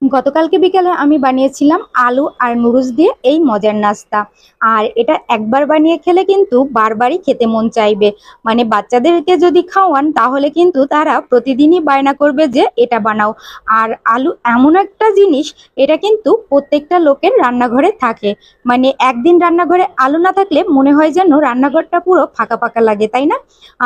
গতকালকে বিকেলে আমি বানিয়েছিলাম আলু আর নুডলস দিয়ে এই মজার নাস্তা। আর এটা একবার বানিয়ে খেলে কিন্তু বারবারই খেতে মন চাইবে। মানে বাচ্চাদেরকে যদি খাওয়ান তাহলে কিন্তু তারা প্রতিদিনই বায়না করবে যে এটা বানাও। আর আলু এমন একটা জিনিস, এটা কিন্তু প্রত্যেকটা লোকের রান্নাঘরে থাকে। মানে একদিন রান্নাঘরে আলু না থাকলে মনে হয় যেন রান্নাঘরটা পুরো ফাঁকা ফাঁকা লাগে, তাই না?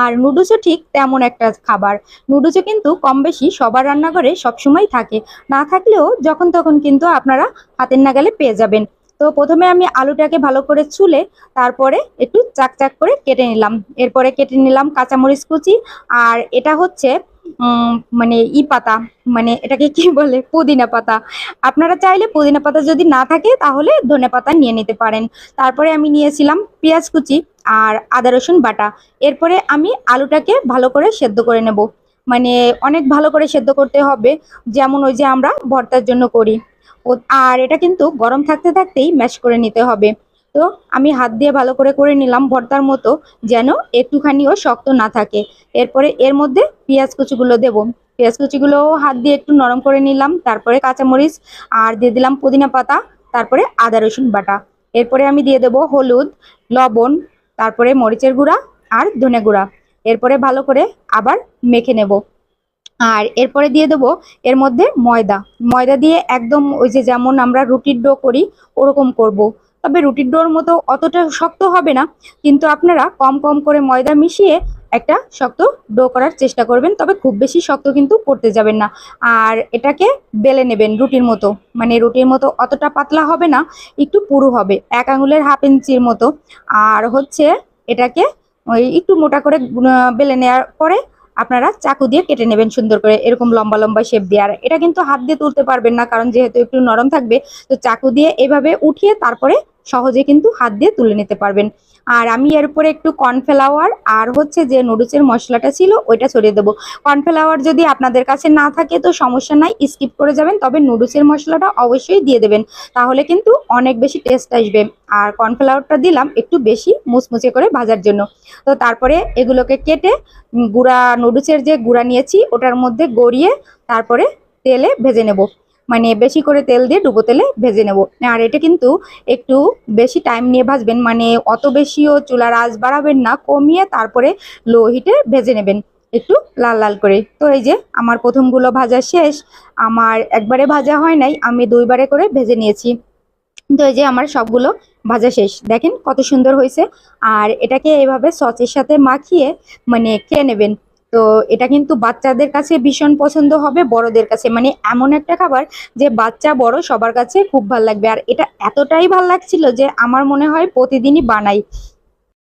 আর নুডলসও ঠিক তেমন একটা খাবার। নুডলসও কিন্তু কম বেশি সবার রান্নাঘরে সবসময় থাকে। না থাকলেও যখন তখন কিন্তু আপনারা হাতের নাগালে পেয়ে যাবেন। তো প্রথমে আমি আলুটাকে ভালো করে ছুলে তারপরে একটু চাক চাক করে কেটে নিলাম। এরপরে কেটে নিলাম কাঁচামরিচ কুচি। আর এটা হচ্ছে মানে পাতা, মানে এটাকে কি বলে, পুদিনা পাতা। আপনারা চাইলে পুদিনা পাতা যদি না থাকে তাহলে ধনে পাতা নিয়ে নিতে পারেন। তারপরে আমি নিয়েছিলাম পেঁয়াজ কুচি আর আদা রসুন বাটা। এরপরে আমি আলুটাকে ভালো করে সেদ্ধ করে নেব। মানে অনেক ভালো করে সেদ্ধ করতে হবে, যেমন ওই যে আমরা ভর্তার জন্য করি। আর এটা কিন্তু গরম থাকতে থাকতেই ম্যাশ করে নিতে হবে। তো আমি হাত দিয়ে ভালো করে করে নিলাম ভর্তার মতো, যেন একটুখানিও শক্ত না থাকে। এরপরে এর মধ্যে পেঁয়াজ কুচিগুলো দেব। পেঁয়াজ কুচিগুলো হাত দিয়ে একটু নরম করে নিলাম। তারপরে কাঁচামরিচ আর দিয়ে দিলাম পুদিনা পাতা। তারপরে আদা রসুন বাটা। এরপরে আমি দিয়ে দেব হলুদ, লবণ, তারপরে মরিচের গুঁড়া আর ধনে গুঁড়া। এরপরে ভালো করে আবার মেখে নেব। আর এরপরে দিয়ে দেবো এর মধ্যে ময়দা। ময়দা দিয়ে একদম ওই যে যেমন আমরা রুটির ডো করি ওরকম করব। তবে রুটির ডোর মতো অতটা শক্ত হবে না, কিন্তু আপনারা কম কম করে ময়দা মিশিয়ে একটা শক্ত ডো করার চেষ্টা করবেন। তবে খুব বেশি শক্ত কিন্তু করতে যাবেন না। আর এটাকে বেলে নেবেন রুটির মতো। মানে রুটির মতো অতটা পাতলা হবে না, একটু পুরু হবে, 1 আঙুলের হাফ ইঞ্চির মতো। আর হচ্ছে এটাকে ওই একটু মোটা করে বেলে নেওয়ার পরে আপনারা চাকু দিয়ে কেটে নেবেন সুন্দর করে, এরকম লম্বা লম্বা শেপ দিয়ে। আর এটা কিন্তু হাত দিয়ে তুলতে পারবেন না, কারণ যেহেতু একটু নরম থাকবে। তো চাকু দিয়ে এভাবে উঠিয়ে তারপরে সহজে কিন্তু হাত দিয়ে তুলে নিতে পারবেন। আর আমি এর উপরে একটু কর্নফ্লাওয়ার আর হচ্ছে যে নুডলসের মশলাটা ছিল ওইটা ছড়িয়ে দেবো। কর্নফ্লাওয়ার যদি আপনাদের কাছে না থাকে তো সমস্যা নাই, স্কিপ করে যাবেন। তবে নুডলসের মশলাটা অবশ্যই দিয়ে দেবেন, তাহলে কিন্তু অনেক বেশি টেস্ট আসবে। আর কর্নফ্লাওয়ারটা দিলাম একটু বেশি মুচমুচে করে ভাজার জন্য। তো তারপরে এগুলোকে কেটে গুঁড়া নুডলসের যে গুঁড়া নিয়েছি ওটার মধ্যে গড়িয়ে তারপরে তেলে ভেজে নেব। মানে বেশি করে তেল দিয়ে ডুবো তেলে ভেজে নেব। আর এটা কিন্তু একটু বেশি টাইম নিয়ে ভাজবেন, মানে অত বেশিও চুলার আঁচ বাড়াবেন না, কমিয়ে তারপরে লো হিটে ভেজে নেবেন একটু লাল লাল করে। তো এই যে আমার প্রথমগুলো ভাজা শেষ। আমার একবারে ভাজা হয় নাই, আমি 2বারে করে ভেজে নিয়েছি। তো এই যে আমার সবগুলো ভাজা শেষ, দেখেন কত সুন্দর হয়েছে। আর এটাকে এভাবে সসের সাথে মাখিয়ে মানে খেয়ে নেবেন। তো এটা কিন্তু বাচ্চাদের কাছে ভীষণ পছন্দ হবে, বড়দের কাছে মানে এমন একটা খাবার যে বাচ্চা বড় সবার কাছে খুব ভালো লাগবে। আর এটা এতটাই ভালো লাগছিল যে আমার মনে হয় প্রতিদিনই বানাই।